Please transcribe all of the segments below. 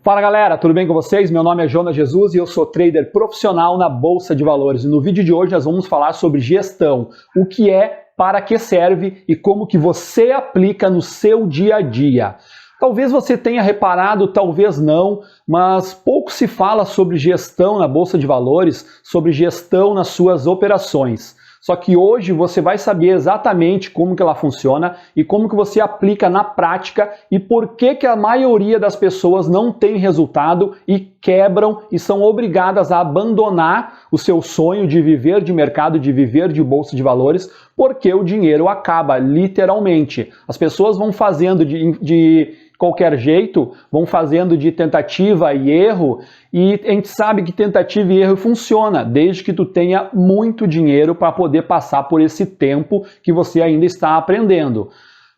Fala galera, tudo bem com vocês? Meu nome é Jonas Jesus e eu sou trader profissional na Bolsa de Valores. E no vídeo de hoje nós vamos falar sobre gestão, o que é, para que serve e como que você aplica no seu dia a dia. Talvez você tenha reparado, talvez não, mas pouco se fala sobre gestão na Bolsa de Valores, sobre gestão nas suas operações. Só que hoje você vai saber exatamente como que ela funciona e como que você aplica na prática e por que que a maioria das pessoas não tem resultado e quebram e são obrigadas a abandonar o seu sonho de viver de mercado, de viver de bolsa de valores, porque o dinheiro acaba, literalmente. As pessoas vão fazendo de qualquer jeito, vão fazendo de tentativa e erro, e a gente sabe que tentativa e erro funciona, desde que tu tenha muito dinheiro para poder passar por esse tempo que você ainda está aprendendo.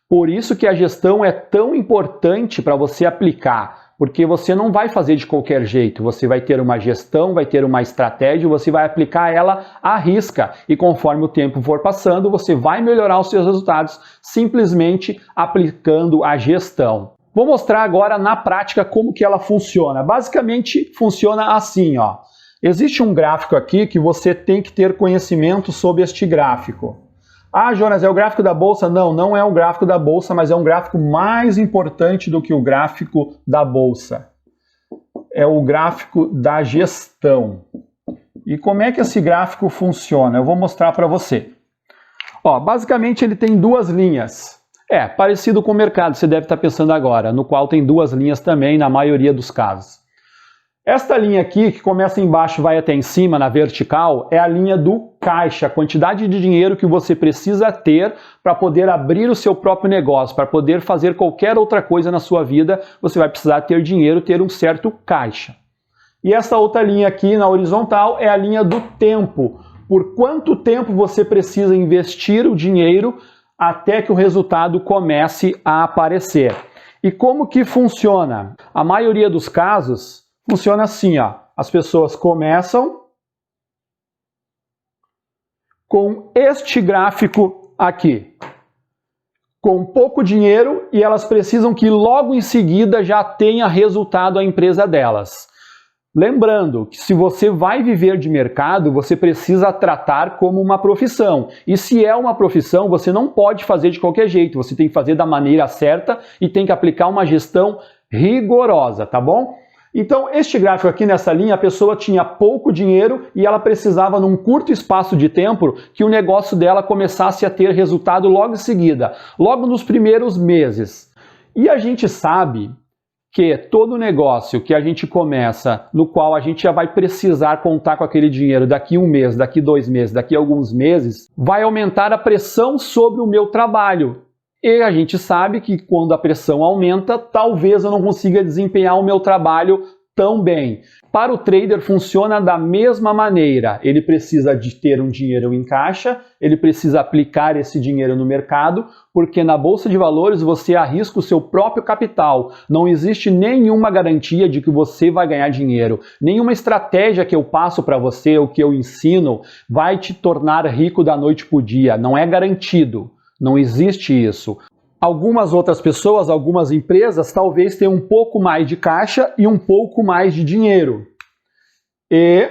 Por isso que a gestão é tão importante para você aplicar, porque você não vai fazer de qualquer jeito, você vai ter uma gestão, vai ter uma estratégia, você vai aplicar ela à risca, e conforme o tempo for passando, você vai melhorar os seus resultados simplesmente aplicando a gestão. Vou mostrar agora na prática como que ela funciona. Basicamente funciona assim, ó. Existe um gráfico aqui que você tem que ter conhecimento sobre este gráfico. Ah, Jonas, é o gráfico da bolsa? Não, não é o gráfico da bolsa, mas é um gráfico mais importante do que o gráfico da bolsa. É o gráfico da gestão. E como é que esse gráfico funciona? Eu vou mostrar para você. Ó, basicamente ele tem duas linhas. É, parecido com o mercado, você deve estar pensando agora, no qual tem duas linhas também, na maioria dos casos. Esta linha aqui, que começa embaixo e vai até em cima, na vertical, é a linha do caixa, a quantidade de dinheiro que você precisa ter para poder abrir o seu próprio negócio, para poder fazer qualquer outra coisa na sua vida, você vai precisar ter dinheiro, ter um certo caixa. E essa outra linha aqui, na horizontal, é a linha do tempo. Por quanto tempo você precisa investir o dinheiro até que o resultado comece a aparecer. E como que funciona? A maioria dos casos funciona assim, ó. As pessoas começam com este gráfico aqui, com pouco dinheiro, e elas precisam que logo em seguida já tenha resultado a empresa delas. Lembrando que se você vai viver de mercado, você precisa tratar como uma profissão. E se é uma profissão, você não pode fazer de qualquer jeito. Você tem que fazer da maneira certa e tem que aplicar uma gestão rigorosa, tá bom? Então, este gráfico aqui nessa linha, a pessoa tinha pouco dinheiro e ela precisava, num curto espaço de tempo, que o negócio dela começasse a ter resultado logo em seguida, logo nos primeiros meses. E a gente sabe que todo negócio que a gente começa, no qual a gente já vai precisar contar com aquele dinheiro daqui um mês, daqui 2 meses, daqui alguns meses, vai aumentar a pressão sobre o meu trabalho. E a gente sabe que quando a pressão aumenta, talvez eu não consiga desempenhar o meu trabalho tão bem. Para o trader funciona da mesma maneira. Ele precisa de ter um dinheiro em caixa, ele precisa aplicar esse dinheiro no mercado, porque na Bolsa de Valores você arrisca o seu próprio capital. Não existe nenhuma garantia de que você vai ganhar dinheiro. Nenhuma estratégia que eu passo para você, ou que eu ensino, vai te tornar rico da noite para o dia. Não é garantido. Não existe isso. Algumas outras pessoas, algumas empresas, talvez tenham um pouco mais de caixa e um pouco mais de dinheiro. E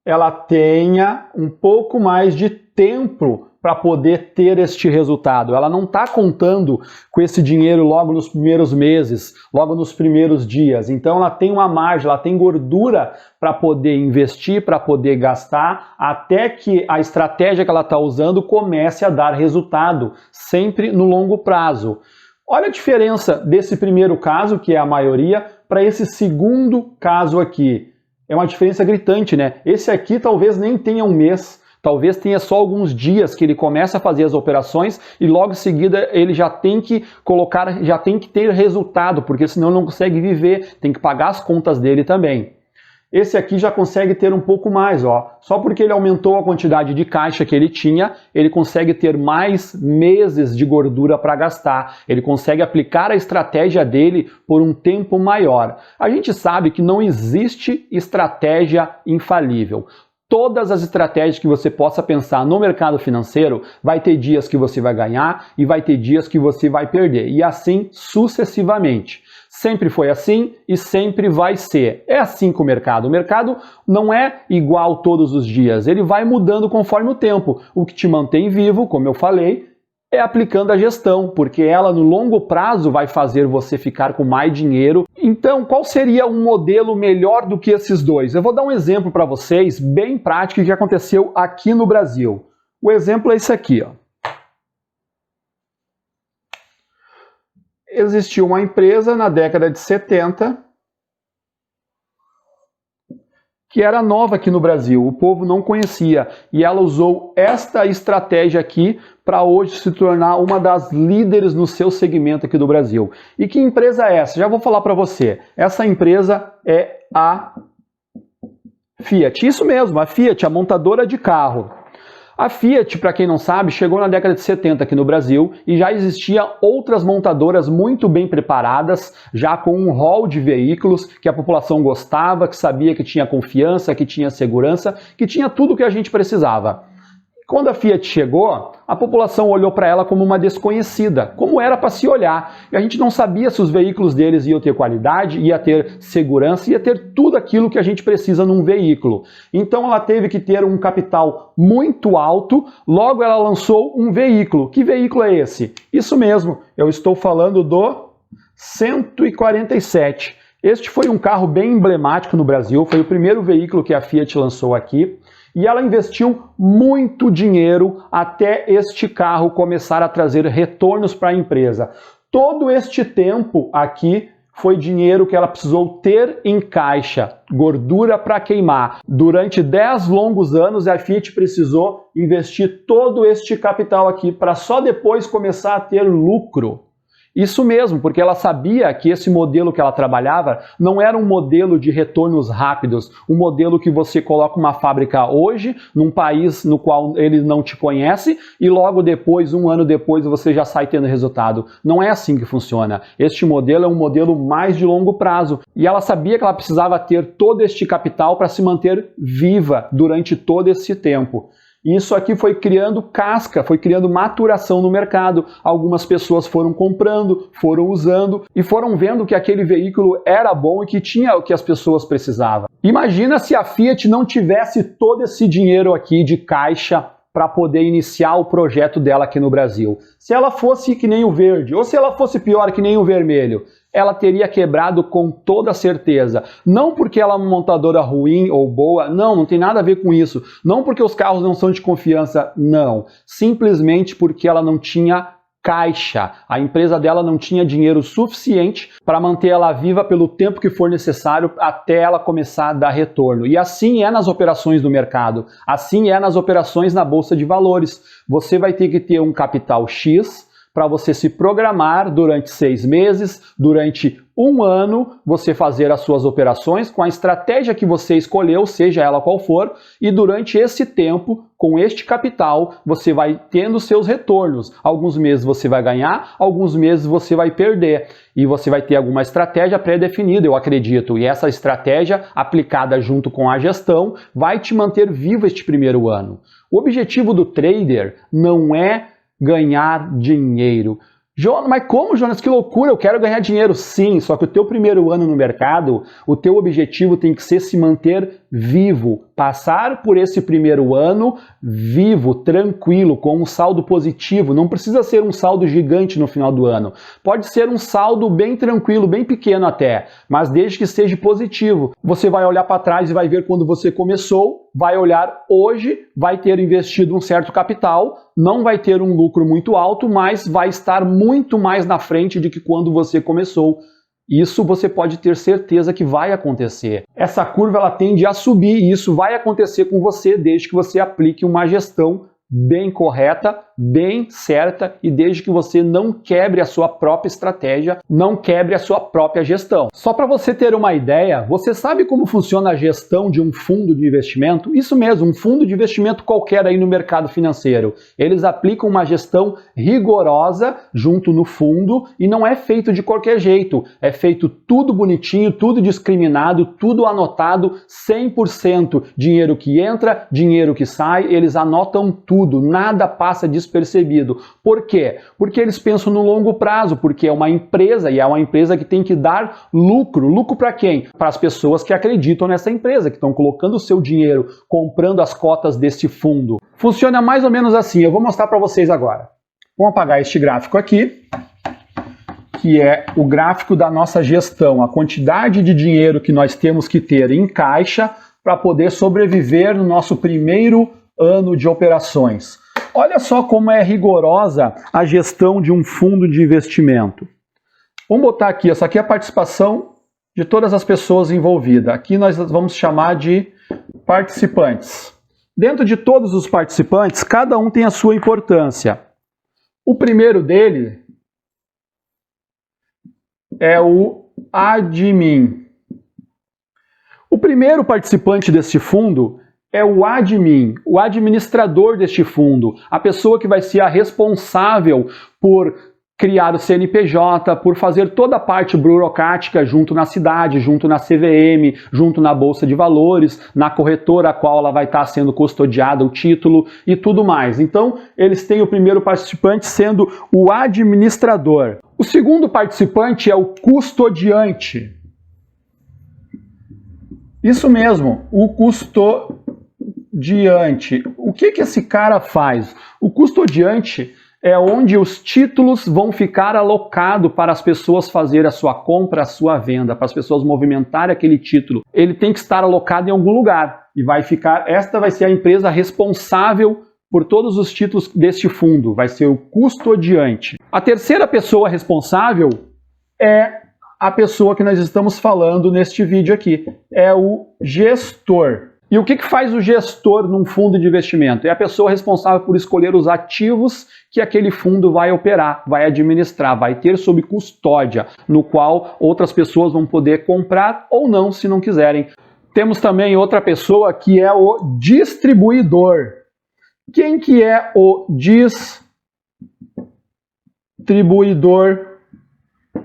ela tenha um pouco mais de tempo para poder ter este resultado. Ela não está contando com esse dinheiro logo nos primeiros meses, logo nos primeiros dias. Então ela tem uma margem, ela tem gordura para poder investir, para poder gastar, até que a estratégia que ela está usando comece a dar resultado, sempre no longo prazo. Olha a diferença desse primeiro caso, que é a maioria, para esse segundo caso aqui. É uma diferença gritante, né? Esse aqui talvez nem tenha um mês, talvez tenha só alguns dias que ele começa a fazer as operações e logo em seguida ele já tem que colocar, já tem que ter resultado, porque senão não consegue viver, tem que pagar as contas dele também. Esse aqui já consegue ter um pouco mais, ó. Só porque ele aumentou a quantidade de caixa que ele tinha, ele consegue ter mais meses de gordura para gastar. Ele consegue aplicar a estratégia dele por um tempo maior. A gente sabe que não existe estratégia infalível. Todas as estratégias que você possa pensar no mercado financeiro, vai ter dias que você vai ganhar e vai ter dias que você vai perder. E assim sucessivamente. Sempre foi assim e sempre vai ser. É assim com o mercado. O mercado não é igual todos os dias, ele vai mudando conforme o tempo. O que te mantém vivo, como eu falei, é aplicando a gestão, porque ela no longo prazo vai fazer você ficar com mais dinheiro. Então, qual seria um modelo melhor do que esses dois? Eu vou dar um exemplo para vocês, bem prático, que aconteceu aqui no Brasil. O exemplo é esse aqui, ó. Existiu uma empresa na década de 70 que era nova aqui no Brasil, o povo não conhecia, e ela usou esta estratégia aqui para hoje se tornar uma das líderes no seu segmento aqui do Brasil. E que empresa é essa? Já vou falar para você. Essa empresa é a Fiat. Isso mesmo, a Fiat, a montadora de carro. A Fiat, para quem não sabe, chegou na década de 70 aqui no Brasil e já existia outras montadoras muito bem preparadas, já com um hall de veículos que a população gostava, que sabia que tinha confiança, que tinha segurança, que tinha tudo o que a gente precisava. Quando a Fiat chegou, a população olhou para ela como uma desconhecida, como era para se olhar. E a gente não sabia se os veículos deles iam ter qualidade, ia ter segurança, ia ter tudo aquilo que a gente precisa num veículo. Então ela teve que ter um capital muito alto, logo ela lançou um veículo. Que veículo é esse? Isso mesmo, eu estou falando do 147. Este foi um carro bem emblemático no Brasil, foi o primeiro veículo que a Fiat lançou aqui. E ela investiu muito dinheiro até este carro começar a trazer retornos para a empresa. Todo este tempo aqui foi dinheiro que ela precisou ter em caixa, gordura para queimar. Durante 10 longos anos, a Fiat precisou investir todo este capital aqui para só depois começar a ter lucro. Isso mesmo, porque ela sabia que esse modelo que ela trabalhava não era um modelo de retornos rápidos, um modelo que você coloca uma fábrica hoje, num país no qual ele não te conhece, e logo depois, um ano depois, você já sai tendo resultado. Não é assim que funciona. Este modelo é um modelo mais de longo prazo. E ela sabia que ela precisava ter todo este capital para se manter viva durante todo esse tempo. Isso aqui foi criando casca, foi criando maturação no mercado. Algumas pessoas foram comprando, foram usando e foram vendo que aquele veículo era bom e que tinha o que as pessoas precisavam. Imagina se a Fiat não tivesse todo esse dinheiro aqui de caixa para poder iniciar o projeto dela aqui no Brasil. Se ela fosse que nem o verde, ou se ela fosse pior que nem o vermelho, ela teria quebrado com toda certeza. Não porque ela é uma montadora ruim ou boa, não tem nada a ver com isso. Não porque os carros não são de confiança, não. Simplesmente porque ela não tinha caixa. A empresa dela não tinha dinheiro suficiente para manter ela viva pelo tempo que for necessário até ela começar a dar retorno. E assim é nas operações do mercado. Assim é nas operações na Bolsa de Valores. Você vai ter que ter um capital X para você se programar durante 6 meses, durante 1 ano, você fazer as suas operações com a estratégia que você escolheu, seja ela qual for, e durante esse tempo, com este capital, você vai tendo seus retornos. Alguns meses você vai ganhar, alguns meses você vai perder. E você vai ter alguma estratégia pré-definida, eu acredito. E essa estratégia, aplicada junto com a gestão, vai te manter vivo este primeiro ano. O objetivo do trader não é ganhar dinheiro. Jonas, mas como, Jonas? Que loucura, eu quero ganhar dinheiro. Sim, só que o teu primeiro ano no mercado, o teu objetivo tem que ser se manter vivo, passar por esse primeiro ano vivo, tranquilo, com um saldo positivo. Não precisa ser um saldo gigante no final do ano. Pode ser um saldo bem tranquilo, bem pequeno até, mas desde que seja positivo. Você vai olhar para trás e vai ver quando você começou, vai olhar hoje, vai ter investido um certo capital, não vai ter um lucro muito alto, mas vai estar muito mais na frente de que quando você começou. Isso você pode ter certeza que vai acontecer. Essa curva ela tende a subir e isso vai acontecer com você desde que você aplique uma gestão bem correta, bem certa e desde que você não quebre a sua própria estratégia, não quebre a sua própria gestão. Só para você ter uma ideia, você sabe como funciona a gestão de um fundo de investimento? Isso mesmo, um fundo de investimento qualquer aí no mercado financeiro. Eles aplicam uma gestão rigorosa junto no fundo e não é feito de qualquer jeito. É feito tudo bonitinho, tudo discriminado, tudo anotado, 100% dinheiro que entra, dinheiro que sai, eles anotam tudo. tudo, nada passa despercebido. Por quê? Porque eles pensam no longo prazo, porque é uma empresa e é uma empresa que tem que dar lucro. Lucro para quem? Para as pessoas que acreditam nessa empresa, que estão colocando o seu dinheiro, comprando as cotas deste fundo. Funciona mais ou menos assim, eu vou mostrar para vocês agora. Vamos apagar este gráfico aqui, que é o gráfico da nossa gestão, a quantidade de dinheiro que nós temos que ter em caixa para poder sobreviver no nosso primeiro ano de operações. Olha só como é rigorosa a gestão de um fundo de investimento. Vamos botar aqui, essa aqui é a participação de todas as pessoas envolvidas. Aqui nós vamos chamar de participantes. Dentro de todos os participantes, cada um tem a sua importância. O primeiro dele é o admin. O primeiro participante deste fundo é o admin, o administrador deste fundo, a pessoa que vai ser a responsável por criar o CNPJ, por fazer toda a parte burocrática junto na cidade, junto na CVM, junto na Bolsa de Valores, na corretora a qual ela vai estar sendo custodiada o título e tudo mais. Então, eles têm o primeiro participante sendo o administrador. O segundo participante é o custodiante. Isso mesmo, o custodiante. O que esse cara faz? O custodiante é onde os títulos vão ficar alocados para as pessoas fazerem a sua compra, a sua venda, para as pessoas movimentarem aquele título. Ele tem que estar alocado em algum lugar e vai ficar. Esta vai ser a empresa responsável por todos os títulos deste fundo, vai ser o custodiante. A terceira pessoa responsável é a pessoa que nós estamos falando neste vídeo aqui, é o gestor. E o que faz o gestor num fundo de investimento? É a pessoa responsável por escolher os ativos que aquele fundo vai operar, vai administrar, vai ter sob custódia, no qual outras pessoas vão poder comprar ou não, se não quiserem. Temos também outra pessoa que é o distribuidor. Quem que é o distribuidor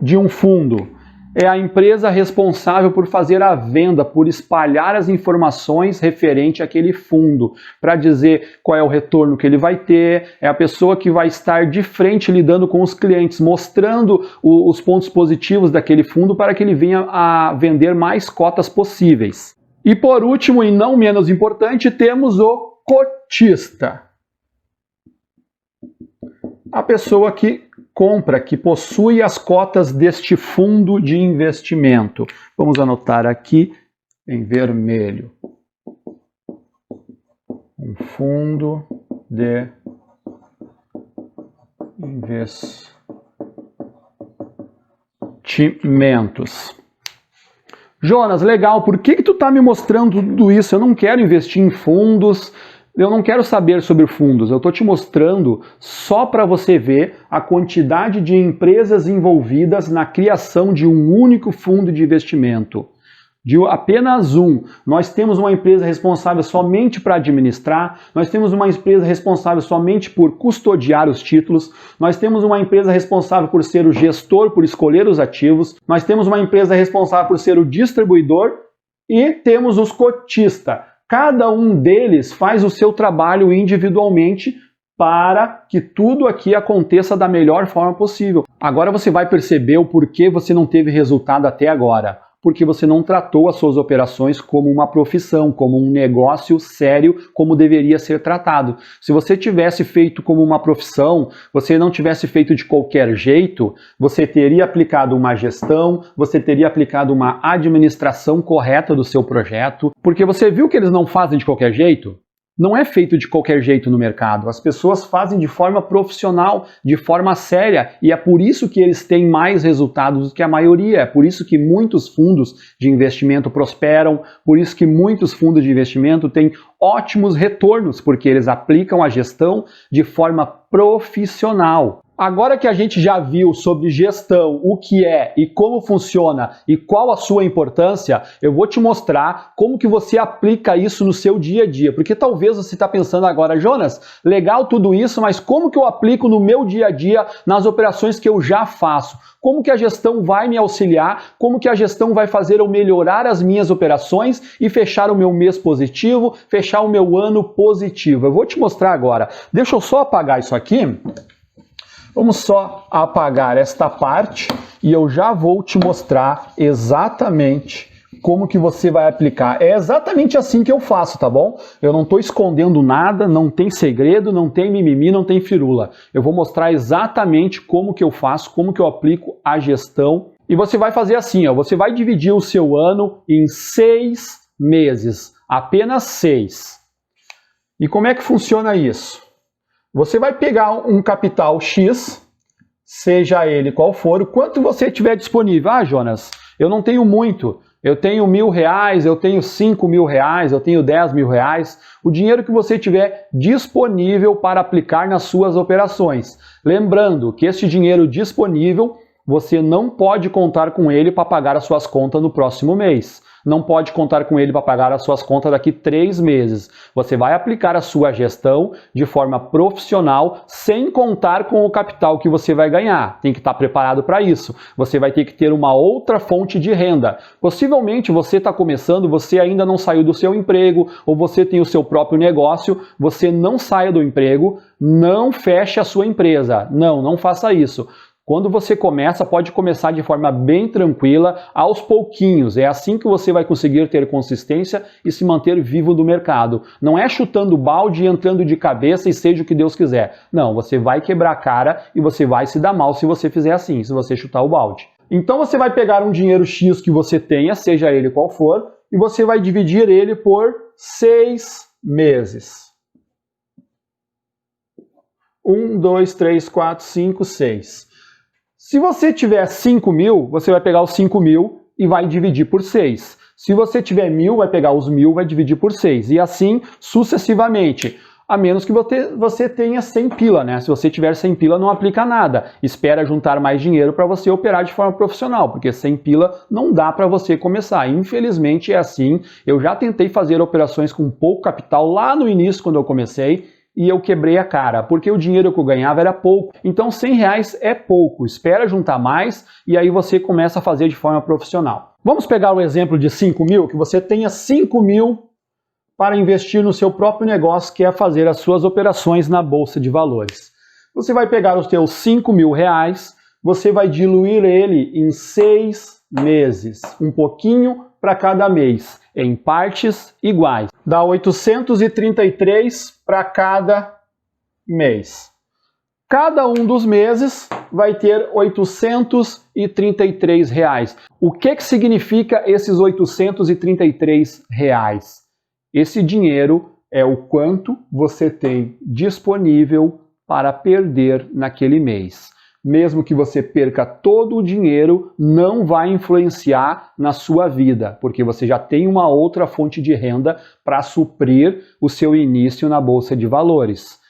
de um fundo? É a empresa responsável por fazer a venda, por espalhar as informações referente àquele fundo, para dizer qual é o retorno que ele vai ter, é a pessoa que vai estar de frente lidando com os clientes, mostrando os pontos positivos daquele fundo para que ele venha a vender mais cotas possíveis. E por último, e não menos importante, temos o cotista. A pessoa que compra, que possui as cotas deste fundo de investimento. Vamos anotar aqui em vermelho. Um fundo de investimentos. Jonas, legal, por que tu está me mostrando tudo isso? Eu não quero investir em fundos, eu não quero saber sobre fundos, eu estou te mostrando só para você ver a quantidade de empresas envolvidas na criação de um único fundo de investimento. De apenas um. Nós temos uma empresa responsável somente para administrar, nós temos uma empresa responsável somente por custodiar os títulos, nós temos uma empresa responsável por ser o gestor, por escolher os ativos, nós temos uma empresa responsável por ser o distribuidor e temos os cotistas. Cada um deles faz o seu trabalho individualmente para que tudo aqui aconteça da melhor forma possível. Agora você vai perceber o porquê você não teve resultado até agora. Porque você não tratou as suas operações como uma profissão, como um negócio sério, como deveria ser tratado. Se você tivesse feito como uma profissão, você não tivesse feito de qualquer jeito, você teria aplicado uma gestão, você teria aplicado uma administração correta do seu projeto, porque você viu que eles não fazem de qualquer jeito? Não é feito de qualquer jeito no mercado. As pessoas fazem de forma profissional, de forma séria, e é por isso que eles têm mais resultados do que a maioria. É por isso que muitos fundos de investimento prosperam, por isso que muitos fundos de investimento têm ótimos retornos, porque eles aplicam a gestão de forma profissional. Agora que a gente já viu sobre gestão, o que é e como funciona e qual a sua importância, eu vou te mostrar como que você aplica isso no seu dia a dia. Porque talvez você está pensando agora, Jonas, legal tudo isso, mas como que eu aplico no meu dia a dia nas operações que eu já faço? Como que a gestão vai me auxiliar? Como que a gestão vai fazer eu melhorar as minhas operações e fechar o meu mês positivo, fechar o meu ano positivo? Eu vou te mostrar agora. Deixa eu só apagar isso aqui. Vamos só apagar esta parte e eu já vou te mostrar exatamente como que você vai aplicar. É exatamente assim que eu faço, tá bom? Eu não estou escondendo nada, não tem segredo, não tem mimimi, não tem firula. Eu vou mostrar exatamente como que eu faço, como que eu aplico a gestão. E você vai fazer assim, ó, você vai dividir o seu ano em 6 meses, apenas 6. E como é que funciona isso? Você vai pegar um capital X, seja ele qual for, o quanto você tiver disponível. Ah, Jonas, eu não tenho muito. Eu tenho R$1.000, eu tenho R$5.000, eu tenho R$10.000. O dinheiro que você tiver disponível para aplicar nas suas operações. Lembrando que este dinheiro disponível, você não pode contar com ele para pagar as suas contas no próximo mês. Não pode contar com ele para pagar as suas contas daqui 3 meses. Você vai aplicar a sua gestão de forma profissional, sem contar com o capital que você vai ganhar. Tem que estar preparado para isso. Você vai ter que ter uma outra fonte de renda. Possivelmente você está começando, você ainda não saiu do seu emprego, ou você tem o seu próprio negócio, você não saia do emprego, não feche a sua empresa. Não faça isso. Quando você começa, pode começar de forma bem tranquila, aos pouquinhos. É assim que você vai conseguir ter consistência e se manter vivo no mercado. Não é chutando balde e entrando de cabeça e seja o que Deus quiser. Não, você vai quebrar a cara e você vai se dar mal se você fizer assim, se você chutar o balde. Então você vai pegar um dinheiro X que você tenha, seja ele qual for, e você vai dividir ele por 6 meses. 1, 2, 3, 4, 5, 6. Se você tiver 5.000, você vai pegar os 5.000 e vai dividir por 6. Se você tiver 1.000, vai pegar os 1.000 e vai dividir por 6. E assim sucessivamente. A menos que você tenha 100 pila, né? Se você tiver 100 pila, não aplica nada. Espera juntar mais dinheiro para você operar de forma profissional, porque 100 pila não dá para você começar. Infelizmente é assim. Eu já tentei fazer operações com pouco capital lá no início, quando eu comecei, e eu quebrei a cara, porque o dinheiro que eu ganhava era pouco. Então R$100 é pouco, espera juntar mais e aí você começa a fazer de forma profissional. Vamos pegar o exemplo de 5.000, que você tenha 5.000 para investir no seu próprio negócio, que é fazer as suas operações na Bolsa de Valores. Você vai pegar os seus R$5.000, você vai diluir ele em 6 meses, um pouquinho para cada mês, em partes iguais. Dá 833 para cada mês. Cada um dos meses vai ter R$833. O que significa esses R$833? Esse dinheiro é o quanto você tem disponível para perder naquele mês. Mesmo que você perca todo o dinheiro, não vai influenciar na sua vida, porque você já tem uma outra fonte de renda para suprir o seu início na Bolsa de Valores.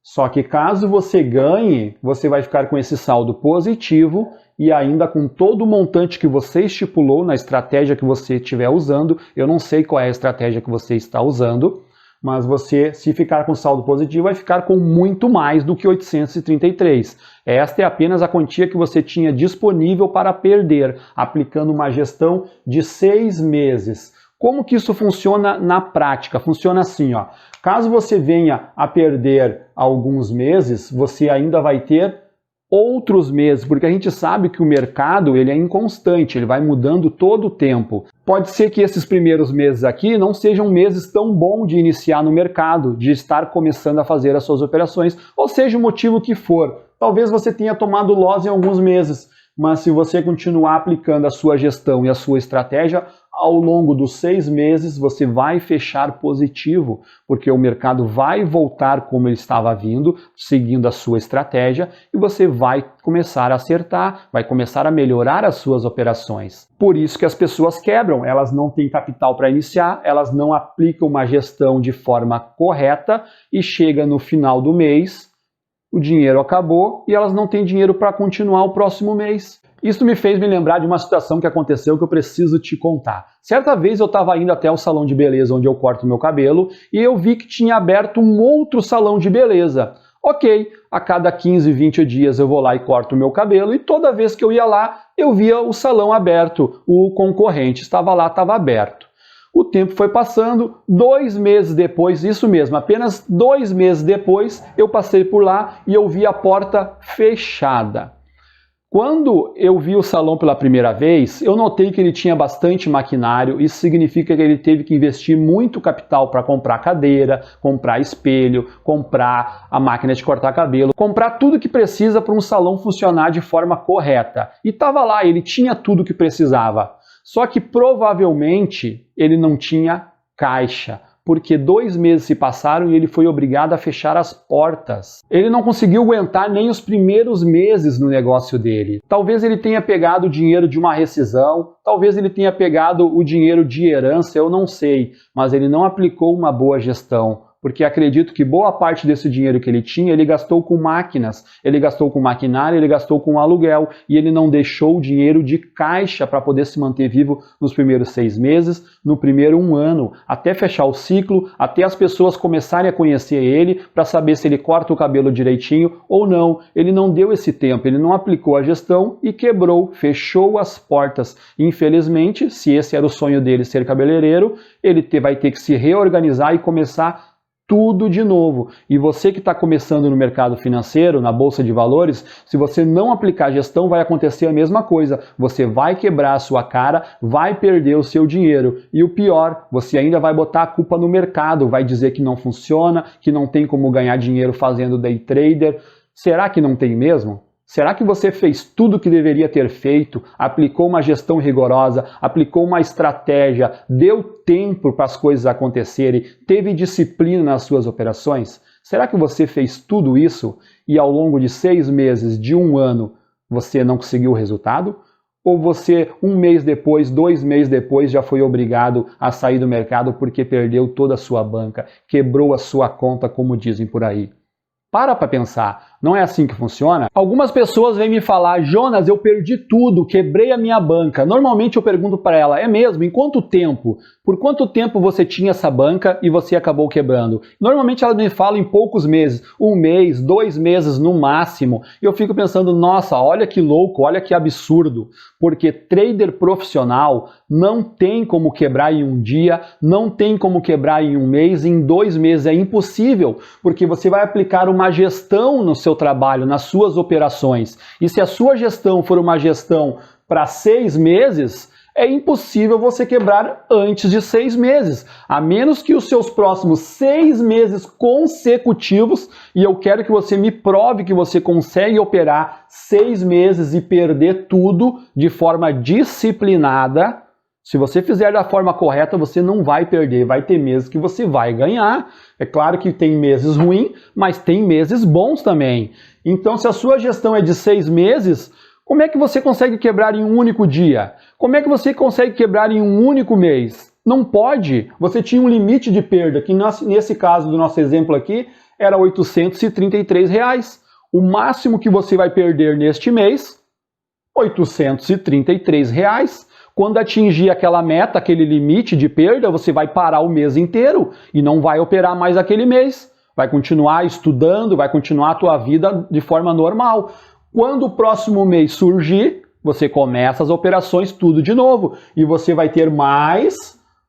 Só que caso você ganhe, você vai ficar com esse saldo positivo e ainda com todo o montante que você estipulou na estratégia que você estiver usando. Eu não sei qual é a estratégia que você está usando, mas você, se ficar com saldo positivo, vai ficar com muito mais do que 833. Esta é apenas a quantia que você tinha disponível para perder, aplicando uma gestão de 6 meses. Como que isso funciona na prática? Funciona assim, ó. Caso você venha a perder alguns meses, você ainda vai ter outros meses, porque a gente sabe que o mercado ele é inconstante, ele vai mudando todo o tempo. Pode ser que esses primeiros meses aqui não sejam meses tão bons de iniciar no mercado, de estar começando a fazer as suas operações, ou seja o motivo que for. Talvez você tenha tomado loss em alguns meses, mas se você continuar aplicando a sua gestão e a sua estratégia, ao longo dos 6 meses você vai fechar positivo, porque o mercado vai voltar como ele estava vindo, seguindo a sua estratégia, e você vai começar a acertar, vai começar a melhorar as suas operações. Por isso que as pessoas quebram, elas não têm capital para iniciar, elas não aplicam uma gestão de forma correta e chega no final do mês o dinheiro acabou e elas não têm dinheiro para continuar o próximo mês. Isso me fez me lembrar de uma situação que aconteceu que eu preciso te contar. Certa vez eu estava indo até o salão de beleza onde eu corto meu cabelo e eu vi que tinha aberto um outro salão de beleza. Ok, a cada 15, 20 dias eu vou lá e corto o meu cabelo e toda vez que eu ia lá eu via o salão aberto, o concorrente estava lá, estava aberto. O tempo foi passando, 2 meses depois, isso mesmo, apenas 2 meses depois, eu passei por lá e eu vi a porta fechada. Quando eu vi o salão pela primeira vez, eu notei que ele tinha bastante maquinário, isso significa que ele teve que investir muito capital para comprar cadeira, comprar espelho, comprar a máquina de cortar cabelo, comprar tudo que precisa para um salão funcionar de forma correta. E estava lá, ele tinha tudo que precisava. Só que provavelmente ele não tinha caixa, porque 2 meses se passaram e ele foi obrigado a fechar as portas. Ele não conseguiu aguentar nem os primeiros meses no negócio dele. Talvez ele tenha pegado o dinheiro de uma rescisão, talvez ele tenha pegado o dinheiro de herança, eu não sei, mas ele não aplicou uma boa gestão. Porque acredito que boa parte desse dinheiro que ele tinha, ele gastou com máquinas, ele gastou com maquinário, ele gastou com aluguel e ele não deixou o dinheiro de caixa para poder se manter vivo nos primeiros 6 meses, no primeiro 1 ano, até fechar o ciclo, até as pessoas começarem a conhecer ele para saber se ele corta o cabelo direitinho ou não. Ele não deu esse tempo, ele não aplicou a gestão e quebrou, fechou as portas. Infelizmente, se esse era o sonho dele ser cabeleireiro, ele vai ter que se reorganizar e começar tudo de novo. E você que está começando no mercado financeiro, na bolsa de valores, se você não aplicar gestão, vai acontecer a mesma coisa. Você vai quebrar a sua cara, vai perder o seu dinheiro. E o pior, você ainda vai botar a culpa no mercado, vai dizer que não funciona, que não tem como ganhar dinheiro fazendo day trader. Será que não tem mesmo? Será que você fez tudo o que deveria ter feito, aplicou uma gestão rigorosa, aplicou uma estratégia, deu tempo para as coisas acontecerem, teve disciplina nas suas operações? Será que você fez tudo isso e ao longo de 6 meses, de 1 ano, você não conseguiu o resultado? Ou você, 1 mês depois, 2 meses depois, já foi obrigado a sair do mercado porque perdeu toda a sua banca, quebrou a sua conta, como dizem por aí? Para pensar, não é assim que funciona? Algumas pessoas vêm me falar, Jonas, eu perdi tudo, quebrei a minha banca. Normalmente eu pergunto para ela, é mesmo? Em quanto tempo? Por quanto tempo você tinha essa banca e você acabou quebrando? Normalmente ela me fala em poucos meses, 1 mês, 2 meses no máximo. E eu fico pensando, nossa, olha que louco, olha que absurdo. Porque trader profissional não tem como quebrar em 1 dia, não tem como quebrar em 1 mês, em 2 meses é impossível, porque você vai aplicar uma gestão no seu trabalho, nas suas operações. E se a sua gestão for uma gestão para 6 meses, é impossível você quebrar antes de 6 meses, a menos que os seus próximos 6 meses consecutivos, e eu quero que você me prove que você consegue operar 6 meses e perder tudo de forma disciplinada. Se você fizer da forma correta, você não vai perder, vai ter meses que você vai ganhar. É claro que tem meses ruins, mas tem meses bons também. Então, se a sua gestão é de 6 meses, como é que você consegue quebrar em 1 único dia? Como é que você consegue quebrar em 1 único mês? Não pode. Você tinha um limite de perda, que nesse caso do nosso exemplo aqui, era R$ 833. O máximo que você vai perder neste mês, R$ 833. Quando atingir aquela meta, aquele limite de perda, você vai parar o mês inteiro e não vai operar mais aquele mês. Vai continuar estudando, vai continuar a tua vida de forma normal. Quando o próximo mês surgir, você começa as operações tudo de novo e você vai ter mais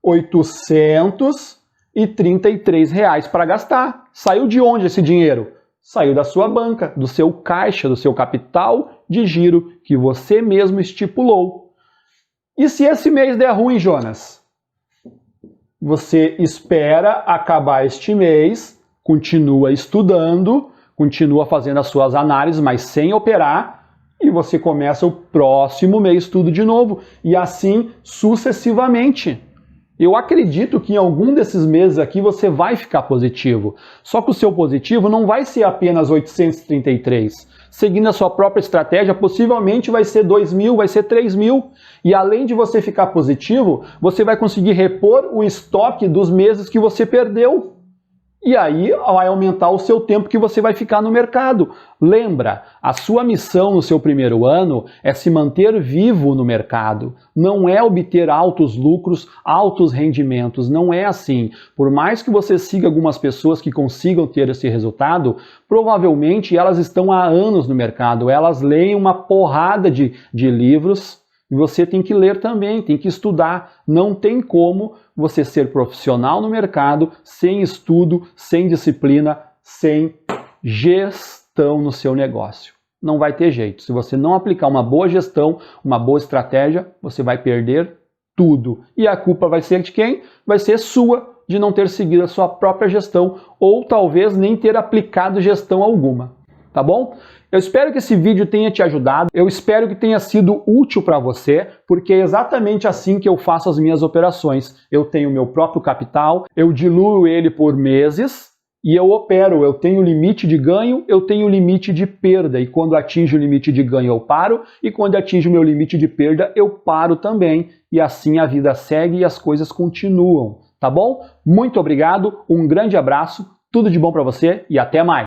R$ 833 para gastar. Saiu de onde esse dinheiro? Saiu da sua banca, do seu caixa, do seu capital de giro que você mesmo estipulou. E se esse mês der ruim, Jonas? Você espera acabar este mês, continua estudando, continua fazendo as suas análises, mas sem operar, e você começa o próximo mês tudo de novo, e assim sucessivamente. Eu acredito que em algum desses meses aqui você vai ficar positivo. Só que o seu positivo não vai ser apenas 833. Seguindo a sua própria estratégia, possivelmente vai ser 2.000, vai ser 3.000. E além de você ficar positivo, você vai conseguir repor o estoque dos meses que você perdeu. E aí vai aumentar o seu tempo que você vai ficar no mercado. Lembra, a sua missão no seu primeiro ano é se manter vivo no mercado. Não é obter altos lucros, altos rendimentos. Não é assim. Por mais que você siga algumas pessoas que consigam ter esse resultado, provavelmente elas estão há anos no mercado. Elas leem uma porrada de livros. E você tem que ler também, tem que estudar. Não tem como você ser profissional no mercado sem estudo, sem disciplina, sem gestão no seu negócio. Não vai ter jeito. Se você não aplicar uma boa gestão, uma boa estratégia, você vai perder tudo. E a culpa vai ser de quem? Vai ser sua, de não ter seguido a sua própria gestão ou talvez nem ter aplicado gestão alguma. Tá bom? Eu espero que esse vídeo tenha te ajudado, eu espero que tenha sido útil para você, porque é exatamente assim que eu faço as minhas operações. Eu tenho meu próprio capital, eu diluo ele por meses e eu opero. Eu tenho limite de ganho, eu tenho limite de perda. E quando atinge o limite de ganho eu paro, e quando atinge o meu limite de perda eu paro também. E assim a vida segue e as coisas continuam. Tá bom? Muito obrigado, um grande abraço, tudo de bom para você e até mais!